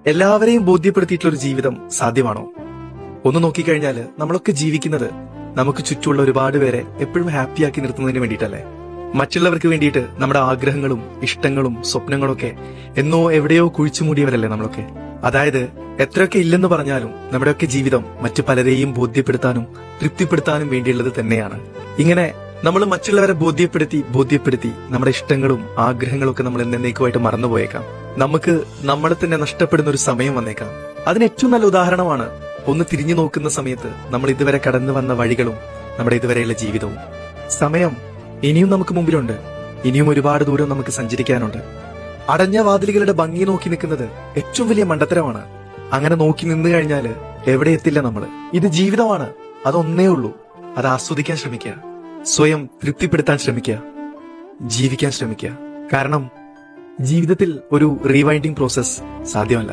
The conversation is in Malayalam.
എല്ലാവരെയും ബോധ്യപ്പെടുത്തിയിട്ടുള്ള ഒരു ജീവിതം സാധ്യമാണോ? ഒന്ന് നോക്കിക്കഴിഞ്ഞാല് നമ്മളൊക്കെ ജീവിക്കുന്നത് നമുക്ക് ചുറ്റുമുള്ള ഒരുപാട് പേരെ എപ്പോഴും ഹാപ്പിയാക്കി നിർത്തുന്നതിന് വേണ്ടിയിട്ടല്ലേ? മറ്റുള്ളവർക്ക് വേണ്ടിയിട്ട് നമ്മുടെ ആഗ്രഹങ്ങളും ഇഷ്ടങ്ങളും സ്വപ്നങ്ങളും ഒക്കെ എന്നോ എവിടെയോ കുഴിച്ചു മൂടിയവരല്ലേ നമ്മളൊക്കെ? അതായത് എത്രയൊക്കെ ഇല്ലെന്ന് പറഞ്ഞാലും നമ്മുടെയൊക്കെ ജീവിതം മറ്റു പലരെയും ബോധ്യപ്പെടുത്താനും തൃപ്തിപ്പെടുത്താനും വേണ്ടിയുള്ളത് തന്നെയാണ്. ഇങ്ങനെ നമ്മൾ മറ്റുള്ളവരെ ബോധ്യപ്പെടുത്തി നമ്മുടെ ഇഷ്ടങ്ങളും ആഗ്രഹങ്ങളും ഒക്കെ നമ്മൾ എന്നേക്കുമായിട്ട് മറന്നുപോയേക്കാം. നമുക്ക് നമ്മളെ തന്നെ നഷ്ടപ്പെടുന്ന ഒരു സമയം വന്നേക്കാം. അതിന് ഏറ്റവും നല്ല ഉദാഹരണമാണ് ഒന്ന് തിരിഞ്ഞു നോക്കുന്ന സമയത്ത് നമ്മൾ ഇതുവരെ കടന്നു വന്ന വഴികളും നമ്മുടെ ഇതുവരെയുള്ള ജീവിതവും. സമയം ഇനിയും നമുക്ക് മുമ്പിലുണ്ട്. ഇനിയും ഒരുപാട് ദൂരം നമുക്ക് സഞ്ചരിക്കാനുണ്ട്. അടഞ്ഞ വാതിലുകളുടെ ഭംഗി നോക്കി നിൽക്കുന്നത് ഏറ്റവും വലിയ മണ്ടത്തരമാണ്. അങ്ങനെ നോക്കി നിന്നു കഴിഞ്ഞാല് എവിടെ എത്തില്ല നമ്മള്. ഇത് ജീവിതമാണ്, അതൊന്നേ ഉള്ളൂ. അത് ആസ്വദിക്കാൻ ശ്രമിക്കുക, സ്വയം തൃപ്തിപ്പെടുത്താൻ ശ്രമിക്കുക, ജീവിക്കാൻ ശ്രമിക്കുക. കാരണം ജീവിതത്തിൽ ഒരു റീവൈൻഡിങ് പ്രോസസ് സാധ്യമല്ല.